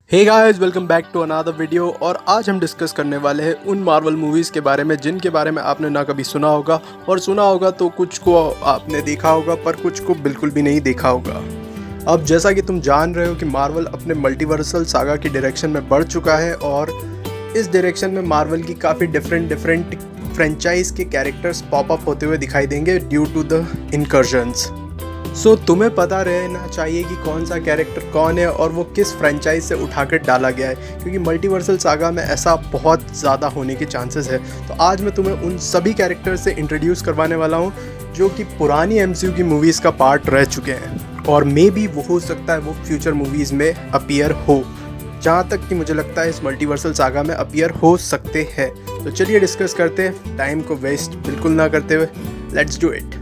Hey guys, welcome back to another video. और आज हम डिस्कस करने वाले हैं उन मार्वल मूवीज़ के बारे में जिनके बारे में आपने ना कभी सुना होगा, और सुना होगा तो कुछ को आपने देखा होगा पर कुछ को बिल्कुल भी नहीं देखा होगा। अब जैसा कि तुम जान रहे हो कि मार्वल अपने मल्टीवर्सल सागा की डायरेक्शन में बढ़ चुका है, और इस डायरेक्शन में मार्वल की काफ़ी डिफरेंट फ्रेंचाइज के कैरेक्टर्स पॉपअप होते हुए दिखाई देंगे ड्यू टू द इनकर्जन्स। सो तुम्हें पता रहना चाहिए कि कौन सा कैरेक्टर कौन है और वो किस फ्रेंचाइज से उठाकर डाला गया है, क्योंकि मल्टीवर्सल सागा में ऐसा बहुत ज़्यादा होने के चांसेस है। तो आज मैं तुम्हें उन सभी कैरेक्टर्स से इंट्रोड्यूस करवाने वाला हूँ जो कि पुरानी MCU की मूवीज़ का पार्ट रह चुके हैं, और मे बी वो हो सकता है वो फ्यूचर मूवीज़ में अपीयर हो, जहाँ तक कि मुझे लगता है इस मल्टीवर्सल सागा में अपीयर हो सकते हैं। तो चलिए डिस्कस करते हैं, टाइम को वेस्ट बिल्कुल ना करते हुए। Let's do it.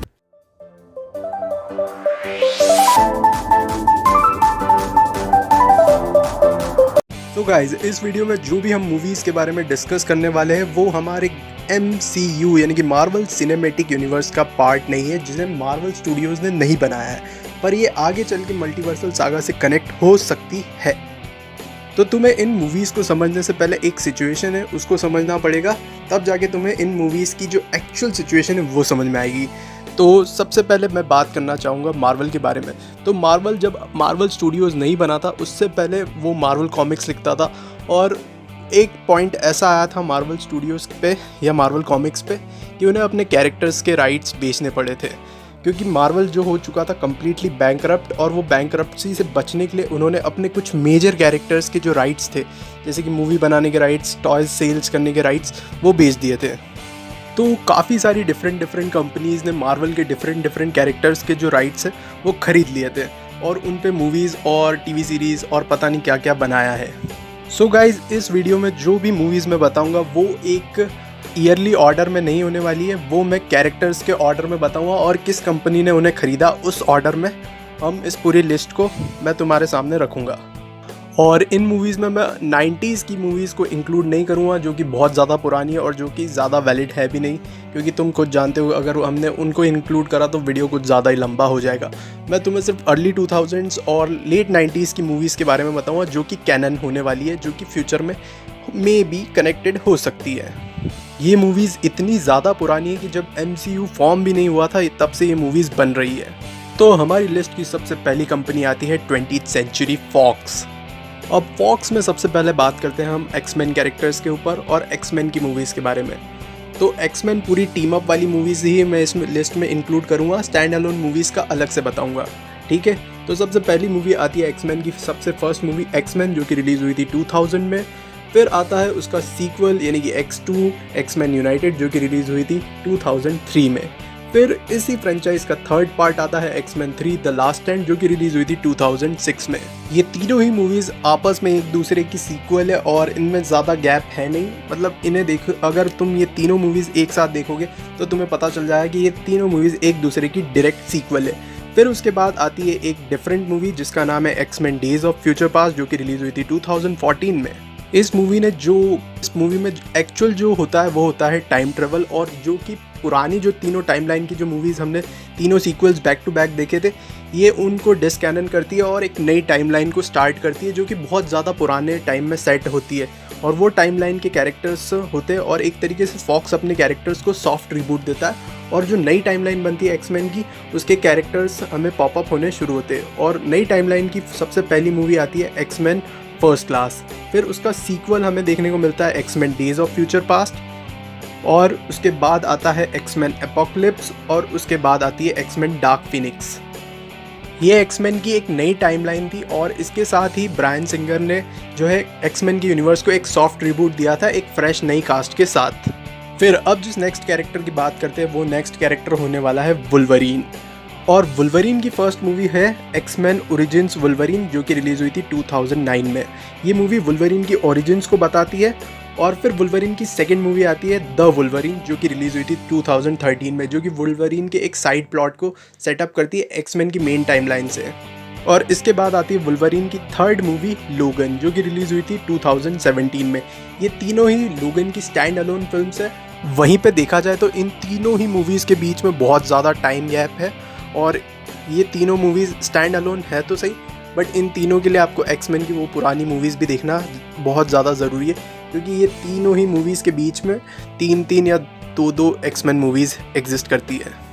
तो गाइज, इस वीडियो में जो भी हम मूवीज़ के बारे में डिस्कस करने वाले हैं वो हमारे MCU यानी कि मार्वल सिनेमैटिक यूनिवर्स का पार्ट नहीं है, जिसे मार्वल स्टूडियोज़ ने नहीं बनाया है, पर ये आगे चल के मल्टीवर्सल सागा से कनेक्ट हो सकती है। तो तुम्हें इन मूवीज़ को समझने से पहले एक सिचुएशन है उसको समझना पड़ेगा, तब जाके तुम्हें इन मूवीज़ की जो एक्चुअल सिचुएशन है वो समझ में आएगी। तो सबसे पहले मैं बात करना चाहूँगा मार्वल के बारे में। तो मार्वल जब मार्वल स्टूडियोज़ नहीं बना था, उससे पहले वो मार्वल कॉमिक्स लिखता था, और एक पॉइंट ऐसा आया था मार्वल स्टूडियोज़ पे या मार्वल कॉमिक्स पे कि उन्हें अपने कैरेक्टर्स के राइट्स बेचने पड़े थे, क्योंकि मार्वल जो हो चुका था कम्प्लीटली बैंकरप्ट, और वो बैंकरप्सी से बचने के लिए उन्होंने अपने कुछ मेजर कैरेक्टर्स के जो राइट्स थे, जैसे कि मूवी बनाने के राइट्स, टॉयज सेल्स करने के राइट्स, वो बेच दिए थे। तो काफ़ी सारी डिफरेंट कंपनीज़ ने मार्वल के डिफरेंट कैरेक्टर्स के जो राइट्स हैं वो ख़रीद लिए थे, और उन पे मूवीज़ और TV सीरीज़ और पता नहीं क्या क्या बनाया है। सो गाइज़, इस वीडियो में जो भी मूवीज़ मैं बताऊंगा वो एक ईयरली ऑर्डर में नहीं होने वाली है, वो मैं कैरेक्टर्स के ऑर्डर में बताऊंगा, और किस कंपनी ने उन्हें ख़रीदा उस ऑर्डर में हम इस पूरी लिस्ट को मैं तुम्हारे सामने रखूँगा। और इन मूवीज़ में मैं 90s की मूवीज़ को इंक्लूड नहीं करूँगा, जो कि बहुत ज़्यादा पुरानी है और जो कि ज़्यादा वैलिड है भी नहीं, क्योंकि तुम खुद जानते हो अगर हमने उनको इंक्लूड करा तो वीडियो कुछ ज़्यादा ही लंबा हो जाएगा। मैं तुम्हें सिर्फ अर्ली 2000s और लेट 90s की मूवीज़ के बारे में बताऊँगा जो कि कैनन होने वाली है, जो कि फ्यूचर में मे बी कनेक्टेड हो सकती है। ये मूवीज़ इतनी ज़्यादा पुरानी है कि जब MCU फॉर्म भी नहीं हुआ था तब से ये मूवीज़ बन रही है। तो हमारी लिस्ट की सबसे पहली कंपनी आती है 20th सेंचुरी फॉक्स। अब फॉक्स में सबसे पहले बात करते हैं हम एक्समैन कैरेक्टर्स के ऊपर और एक्समैन की मूवीज़ के बारे में। तो एक्समैन पूरी टीम अप वाली मूवीज़ ही मैं इस लिस्ट में इंक्लूड करूँगा, स्टैंड अलोन मूवीज़ का अलग से बताऊँगा, ठीक है। तो सबसे पहली मूवी आती है एक्समैन की सबसे फर्स्ट मूवी एक्समैन, जो कि रिलीज़ हुई थी 2000 में। फिर आता है उसका सीक्वल यानी कि X2 एक्समैन यूनाइटेड, जो कि रिलीज़ हुई थी 2003 में। फिर इसी फ्रेंचाइज का थर्ड पार्ट आता है एक्समैन 3 द लास्ट स्टैंड, जो कि रिलीज़ हुई थी 2006 में। ये तीनों ही मूवीज़ आपस में एक दूसरे की सीक्वल है, और इनमें ज़्यादा गैप है नहीं, मतलब इन्हें देखो, अगर तुम ये तीनों मूवीज़ एक साथ देखोगे तो तुम्हें पता चल जाएगा कि ये तीनों मूवीज़ एक दूसरे की डायरेक्ट सीक्वल है। फिर उसके बाद आती है एक डिफरेंट मूवी जिसका नाम है X Men days of future past, जो कि रिलीज़ हुई थी 2014 में। इस मूवी में एक्चुअल जो होता है वो होता है टाइम ट्रेवल, और जो कि पुरानी जो तीनों टाइमलाइन की जो मूवीज़ हमने तीनों सीक्वल्स बैक टू बैक देखे थे, ये उनको डिसकैनन करती है और एक नई टाइमलाइन को स्टार्ट करती है, जो कि बहुत ज़्यादा पुराने टाइम में सेट होती है, और वो टाइमलाइन के कैरेक्टर्स होते हैं, और एक तरीके से फॉक्स अपने कैरेक्टर्स को सॉफ्ट रिबूट देता है, और जो नई टाइमलाइन बनती है एक्समैन की, उसके कैरेक्टर्स हमें पॉपअप होने शुरू होते हैं। और नई टाइमलाइन की सबसे पहली मूवी आती है एक्समैन फर्स्ट क्लास। फिर उसका सीक्वल हमें देखने को मिलता है X Men days of future past, और उसके बाद आता है एक्समैन एपोकलिप्स, और उसके बाद आती है एक्समैन डार्क फिनिक्स। ये एक्समैन की एक नई टाइमलाइन थी, और इसके साथ ही ब्रायन सिंगर ने जो है एक्समैन के यूनिवर्स को एक सॉफ्ट रिबूट दिया था एक फ्रेश नई कास्ट के साथ। फिर अब जिस नेक्स्ट कैरेक्टर की बात करते हैं वो नेक्स्ट कैरेक्टर होने वाला है वुल्वरीन, और वुल्वरीन की फर्स्ट मूवी है एक्समैन ओरिजिन्स वुल्वरीन, जो कि रिलीज़ हुई थी 2009 में। ये मूवी वुल्वरीन की ओरिजिन्स को बताती है। और फिर वुल्वरीन की सेकंड मूवी आती है द वुल्वरीन, जो कि रिलीज़ हुई थी 2013 में, जो कि वुल्वरीन के एक साइड प्लॉट को सेटअप करती है एक्समैन की मेन टाइमलाइन से। और इसके बाद आती है वुल्वरीन की थर्ड मूवी लोगन, जो कि रिलीज़ हुई थी 2017 में। ये तीनों ही लोगन की स्टैंड अलोन फिल्म्स है। वहीं पे देखा जाए तो इन तीनों ही मूवीज़ के बीच में बहुत ज़्यादा टाइम गैप है, और ये तीनों मूवीज़ स्टैंड अलोन है तो सही, बट इन तीनों के लिए आपको एक्समैन की वो पुरानी मूवीज़ भी देखना बहुत ज़्यादा ज़रूरी है, क्योंकि ये तीनों ही मूवीज़ के बीच में 3 या 2 एक्समैन मूवीज़ एग्जिस्ट करती है।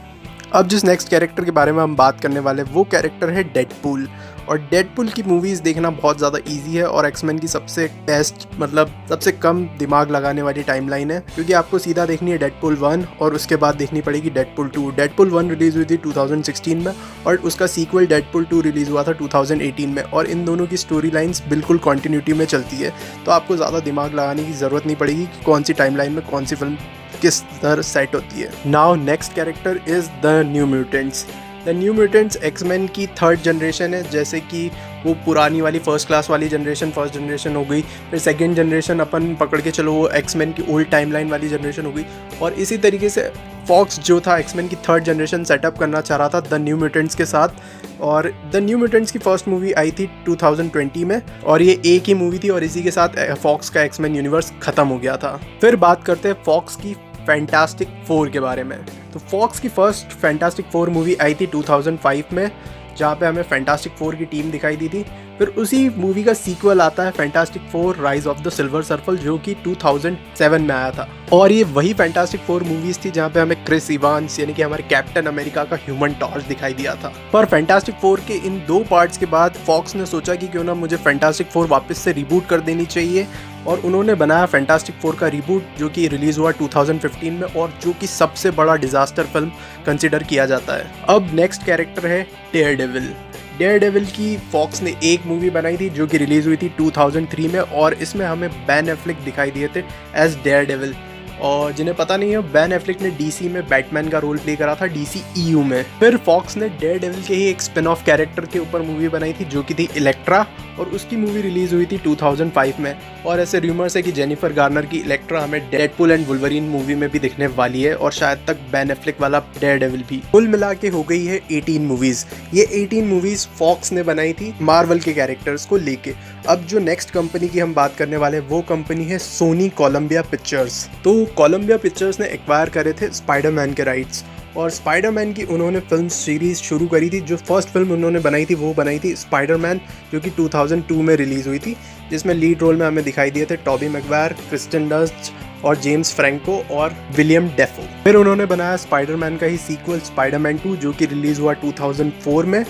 अब जिस नेक्स्ट कैरेक्टर के बारे में हम बात करने वाले हैं वो कैरेक्टर है डेडपूल। और डेडपूल की मूवीज़ देखना बहुत ज़्यादा इजी है और एक्समैन की सबसे बेस्ट, मतलब सबसे कम दिमाग लगाने वाली टाइमलाइन है, क्योंकि आपको सीधा देखनी है डेडपूल 1 और उसके बाद देखनी पड़ेगी डेडपूल 2। डेडपूल 1 रिलीज़ हुई थी 2016 में और उसका सीक्वल डेडपूल 2 रिलीज़ हुआ था 2018 में, और इन दोनों की स्टोरी लाइन्स बिल्कुल कॉन्टीन्यूटी में चलती है, तो आपको ज़्यादा दिमाग लगाने की ज़रूरत नहीं पड़ेगी कि कौन सी टाइमलाइन में कौन सी फिल्म किस तरह सेट होती है। Now next character is the new mutants. The new mutants X Men की 3rd जनरेशन है, जैसे कि वो पुरानी वाली फर्स्ट क्लास वाली जनरेशन फर्स्ट जनरेशन हो गई, फिर सेकंड जनरेशन अपन पकड़ के चलो वो एक्समैन की ओल्ड टाइमलाइन वाली जनरेशन हो गई, और इसी तरीके से फॉक्स जो था एक्समैन की 3rd जनरेशन सेटअप करना चाह रहा था द न्यू म्यूटेंट्स के साथ। और द न्यू म्यूटेंट्स की फर्स्ट मूवी आई थी 2020 में, और ये एक ही मूवी थी और इसी के साथ फॉक्स का एक्समैन यूनिवर्स ख़त्म हो गया था। फिर बात करते हैं फॉक्स की फैंटास्टिक 4 के बारे में। तो फॉक्स की फर्स्ट फैंटास्टिक 4 मूवी आई थी 2005 में, जहाँ पे हमें फैंटास्टिक 4 की टीम दिखाई दी थी। फिर उसी मूवी का सीक्वल आता है fantastic 4 rise of the silver circle, जो कि 2007 में आया था, और ये वही फैंटास्टिक 4 मूवीज थी जहाँ पे हमें क्रिस इवांस यानी कि हमारे कैप्टन अमेरिका का ह्यूमन टॉर्च दिखाई दिया था। पर फैंटास्टिक 4 के इन 2 पार्ट्स के बाद फॉक्स ने सोचा कि क्यों ना मुझे फैंटास्टिक 4 वापस से रिबूट कर देनी चाहिए, और उन्होंने बनाया फैंटास्टिक 4 का रिबूट, जो कि रिलीज़ हुआ 2015 में और जो कि सबसे बड़ा डिजास्टर फिल्म कंसिडर किया जाता है। अब नेक्स्ट कैरेक्टर है डेयरडेविल। डेयरडेविल की फॉक्स ने एक मूवी बनाई थी जो कि रिलीज़ हुई थी 2003 में, और इसमें हमें बैन एफ्लेक दिखाई दिए थे एज डेयरडेविल। और जिन्हें पता नहीं है, बैन एफ्लेक ने डीसी में बैटमैन का रोल प्ले करा था डीसी ईयू में। फिर फॉक्स ने डेयरडेविल के ही एक स्पिन ऑफ कैरेक्टर के ऊपर मूवी बनाई थी जो कि थी इलेक्ट्रा, और उसकी मूवी रिलीज हुई थी 2005 में। और ऐसे रूमर्स है कि जेनिफर गार्नर की इलेक्ट्रा हमें डेडपूल एंड वुल्वरीन मूवी में भी दिखने वाली है, और शायद तक बैन एफ्लेक वाला डेयरडेविल भी। कुल मिला के हो गई है 18 मूवीज। ये 18 मूवीज फॉक्स ने बनाई थी मार्वल के कैरेक्टर्स को लेके। अब जो नेक्स्ट कंपनी की हम बात करने वाले हैं वो कंपनी है सोनी कोलंबिया पिक्चर्स। तो कोलंबिया पिक्चर्स ने एक्वायर करे थे स्पाइडरमैन के राइट्स, और स्पाइडरमैन की उन्होंने फिल्म सीरीज़ शुरू करी थी। जो फर्स्ट फिल्म उन्होंने बनाई थी वो बनाई थी स्पाइडरमैन, जो कि 2002 में रिलीज़ हुई थी, जिसमें लीड रोल में हमें दिखाई दिए थे टॉबी मैगवायर, क्रिस्टन डस्ट और जेम्स फ्रैंको और विलियम डेफो। फिर उन्होंने बनाया स्पाइडरमैन का ही सीक्वल स्पाइडरमैन 2, जो कि रिलीज़ हुआ 2004 में,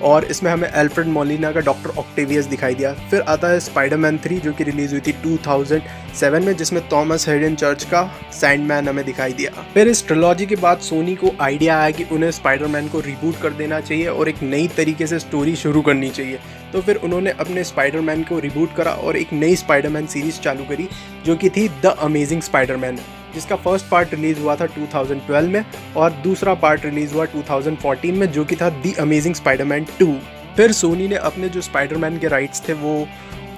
और इसमें हमें एल्फ्रेड मोलिना का डॉक्टर ऑक्टेवियस दिखाई दिया। फिर आता है स्पाइडरमैन 3 जो कि रिलीज़ हुई थी 2007 में, जिसमें थॉमस हेडन चर्च का सैंडमैन हमें दिखाई दिया। फिर इस ट्रिलॉजी के बाद सोनी को आइडिया आया कि उन्हें स्पाइडरमैन को रिबूट कर देना चाहिए और एक नई तरीके से स्टोरी शुरू करनी चाहिए। तो फिर उन्होंने अपने स्पाइडरमैन को रिबूट करा और एक नई स्पाइडरमैन सीरीज़ चालू करी जो कि थी द अमेजिंग स्पाइडरमैन, जिसका फर्स्ट पार्ट रिलीज़ हुआ था 2012 में और दूसरा पार्ट रिलीज़ हुआ 2014 में, जो कि था द अमेजिंग स्पाइडरमैन 2। फिर सोनी ने अपने जो स्पाइडरमैन के राइट्स थे वो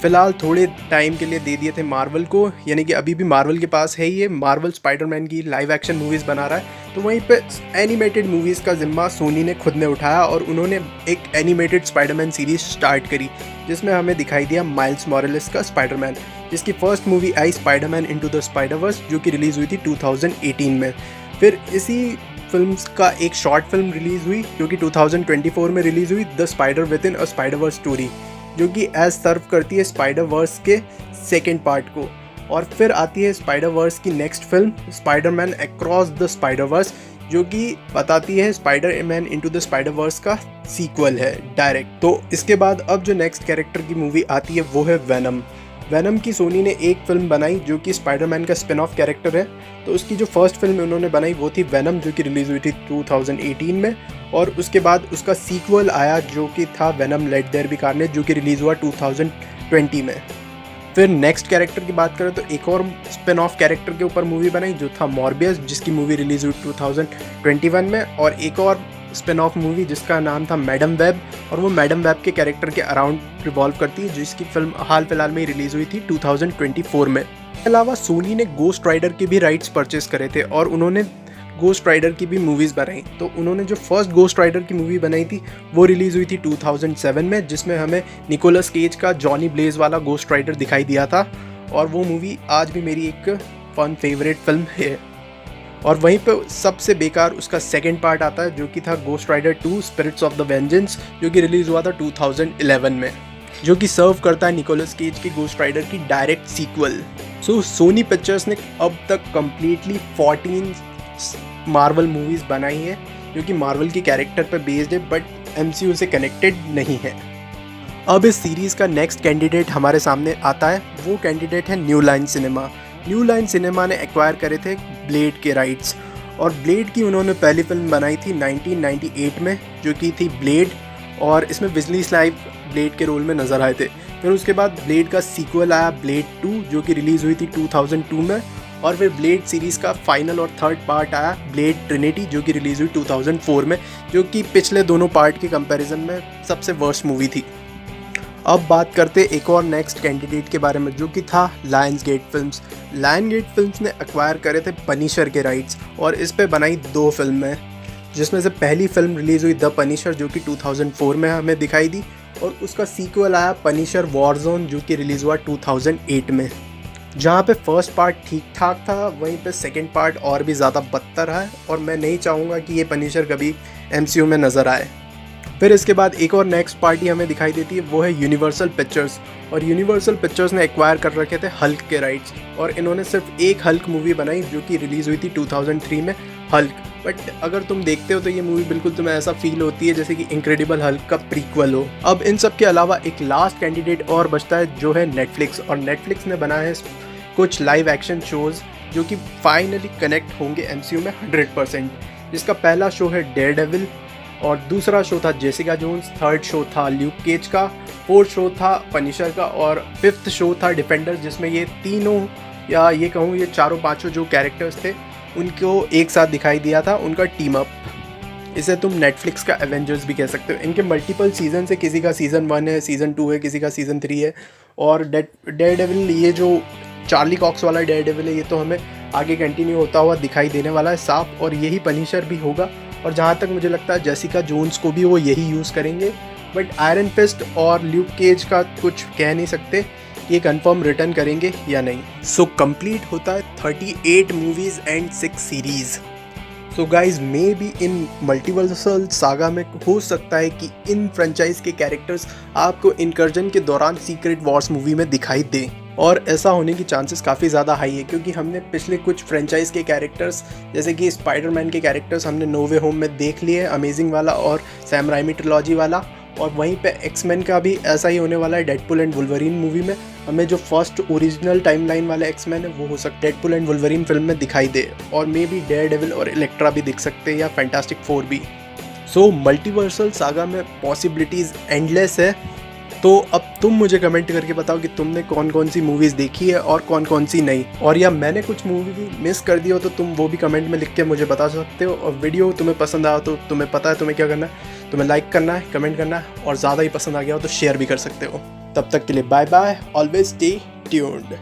फ़िलहाल थोड़े टाइम के लिए दे दिए थे मार्वल को, यानी कि अभी भी मार्वल के पास है ये। मार्वल स्पाइडरमैन की लाइव एक्शन मूवीज़ बना रहा है, तो वहीं पे एनिमेटेड मूवीज़ का जिम्मा सोनी ने खुद ने उठाया और उन्होंने एक एनिमेटेड स्पाइडरमैन सीरीज़ स्टार्ट करी, जिसमें हमें दिखाई दिया माइल्स मॉरेलेस का स्पाइडरमैन, जिसकी first movie I Spiderman into the Spider-Verse, जो कि रिलीज़ हुई थी 2018 में। फिर इसी फिल्म का एक शॉर्ट फिल्म रिलीज़ हुई जो कि 2024 में रिलीज़ हुई, the spider with in a Spider-Verse story, जो कि एज सर्व करती है स्पाइडरवर्स के सेकेंड पार्ट को। और फिर आती है स्पाइडरवर्स की next film Spiderman across the Spider-Verse, जो कि बताती है स्पाइडरमैन इनटू द स्पाइडरवर्स का सीक्वल है डायरेक्ट। तो इसके बाद अब जो नेक्स्ट कैरेक्टर की मूवी आती है वो है वेनम। वेनम की सोनी ने एक फिल्म बनाई जो कि स्पाइडरमैन का स्पिन ऑफ कैरेक्टर है। तो उसकी जो फर्स्ट फिल्म उन्होंने बनाई वो थी वेनम, जो कि रिलीज़ हुई थी 2018 में, और उसके बाद उसका सीक्वल आया जो कि था Venom let there be carnage, जो कि रिलीज़ हुआ 2020 में। फिर नेक्स्ट कैरेक्टर की बात करें तो एक और स्पिन ऑफ कैरेक्टर के ऊपर मूवी बनाई जो था मॉर्बियस, जिसकी मूवी रिलीज़ हुई 2021 में, और एक और स्पिन ऑफ मूवी जिसका नाम था मैडम वेब, और वो मैडम वेब के कैरेक्टर के अराउंड रिवॉल्व करती है, जिसकी फिल्म हाल फिलहाल में रिलीज़ हुई थी 2024 में। इसके अलावा सोनी ने गोस्ट राइडर के भी राइट्स परचेस करे थे और उन्होंने गोस्ट राइडर की भी मूवीज़ बनाई। तो उन्होंने जो फर्स्ट गोस्ट राइडर की मूवी बनाई थी वो रिलीज़ हुई थी 2007 में, जिसमें हमें निकोलस केज का जॉनी ब्लेज वाला गोस्ट राइडर दिखाई दिया था, और वो मूवी आज भी मेरी एक फन फेवरेट फिल्म है। और वहीं पे सबसे बेकार उसका सेकंड पार्ट आता है जो कि था ghost rider 2 spirits of the vengeance, जो कि रिलीज़ हुआ था 2011 में, जो कि सर्व करता है निकोलस केज की गोस्ट राइडर की डायरेक्ट सीक्वल। सो सोनी पिक्चर्स ने अब तक कम्प्लीटली 14 मार्वल मूवीज़ बनाई हैं जो कि मार्वल की कैरेक्टर पर बेस्ड है बट MCU से कनेक्टेड नहीं है। अब इस सीरीज़ का नेक्स्ट कैंडिडेट हमारे सामने आता है, वो कैंडिडेट है new line cinema. New line cinema ने एक्वायर करे थे ब्लेड के राइट्स, और ब्लेड की उन्होंने पहली फिल्म बनाई थी 1998 में जो कि थी ब्लेड, और इसमें वेस्ली स्नाइप्स ब्लेड के रोल में नज़र आए थे। फिर उसके बाद ब्लेड का सीक्वल आया ब्लेड 2 जो कि रिलीज़ हुई थी 2002 में, और फिर ब्लेड सीरीज़ का फाइनल और थर्ड पार्ट आया ब्लेड ट्रिनिटी जो कि रिलीज़ हुई 2004 में, जो कि पिछले दोनों पार्ट के कंपैरिजन में सबसे वर्स्ट मूवी थी। अब बात करते एक और नेक्स्ट कैंडिडेट के बारे में जो कि था lions gate films. Lion gate films ने एक्वायर करे थे पनिशर के राइट्स, और इस पे बनाई 2 फिल्में, जिसमें से पहली फिल्म रिलीज़ हुई द पनिशर जो कि 2004 में हमें दिखाई दी, और उसका सीक्वल आया पनिशर वॉरजोन जो कि रिलीज़ हुआ 2008 में। जहाँ पे फर्स्ट पार्ट ठीक ठाक था वहीं पे सेकंड पार्ट और भी ज़्यादा बदतर है, और मैं नहीं चाहूँगा कि ये पनिशर कभी MCU में नज़र आए। फिर इसके बाद एक और नेक्स्ट पार्टी हमें दिखाई देती है, वो है यूनिवर्सल पिक्चर्स, और यूनिवर्सल पिक्चर्स ने एक्वायर कर रखे थे हल्क के राइट्स, और इन्होंने सिर्फ एक हल्क मूवी बनाई जो कि रिलीज़ हुई थी 2003 में, हल्क। बट अगर तुम देखते हो तो ये मूवी बिल्कुल तुम्हें ऐसा फील होती है जैसे कि इनक्रेडिबल हल्क का प्रीक्वल हो। अब इन सब के अलावा एक लास्ट कैंडिडेट और बचता है जो है नेटफ्लिक्स, और नेटफ्लिक्स ने बनाया है कुछ लाइव एक्शन शोज़ जो कि फाइनली कनेक्ट होंगे MCU में 100%, जिसका पहला शो है डेयरडेविल, और दूसरा शो था जेसिका जोन्स, थर्ड शो था ल्यूक केज का, फोर्थ शो था पनिशर का, और फिफ्थ शो था डिफेंडर, जिसमें ये तीनों या ये कहूँ ये चारों पांचों जो कैरेक्टर्स थे उनको एक साथ दिखाई दिया था, उनका टीम अप। इसे तुम नेटफ्लिक्स का एवेंजर्स भी कह सकते हो। इनके मल्टीपल सीजन है, किसी का सीज़न 1 है, सीज़न 2 है, किसी का सीज़न 3 है, और डेयरडेविल ये जो चार्ली कॉक्स वाला डेयरडेविल है ये तो हमें आगे कंटिन्यू होता हुआ दिखाई देने वाला है साफ, और यही पनिशर भी होगा, और जहाँ तक मुझे लगता है जेसिका जोन्स को भी वो यही यूज़ करेंगे। बट आयरन फिस्ट और ल्यूक केज का कुछ कह नहीं सकते ये कंफर्म रिटर्न करेंगे या नहीं। सो कंप्लीट होता है 38 movies and 6 series. So guys may be in multiversal saga में हो सकता है कि इन फ्रेंचाइज के कैरेक्टर्स आपको इनकर्जन के दौरान सीक्रेट वॉर्स मूवी में दिखाई दें, और ऐसा होने की चांसेस काफ़ी ज़्यादा हाई है क्योंकि हमने पिछले कुछ फ्रेंचाइज के कैरेक्टर्स जैसे कि स्पाइडरमैन के कैरेक्टर्स हमने नो वे होम में देख लिए, अमेजिंग वाला और सैम राइमी ट्रिलॉजी वाला, और वहीं पे एक्समैन का भी ऐसा ही होने वाला है। डेडपुल एंड वुल्वरीन मूवी में हमें जो फर्स्ट ओरिजिनल टाइमलाइन वाला एक्समैन है वो हो सकता है डेडपुल एंड वुल्वरीन फिल्म में दिखाई दे, और मे बी डेयरडेविल और इलेक्ट्रा भी दिख सकते हैं, या फैंटास्टिक 4 भी। सो मल्टीवर्सल सागा में पॉसिबिलिटीज़ एंडलेस है। तो अब तुम मुझे कमेंट करके बताओ कि तुमने कौन कौन सी मूवीज़ देखी है और कौन कौन सी नहीं, और या मैंने कुछ मूवी मिस कर दी हो तो तुम वो भी कमेंट में लिख के मुझे बता सकते हो। और वीडियो तुम्हें पसंद आया तो तुम्हें पता है तुम्हें क्या करना है, तुम्हें लाइक करना है, कमेंट करना है, और ज़्यादा ही पसंद आ गया हो तो शेयर भी कर सकते हो। तब तक के लिए bye bye, always stay tuned.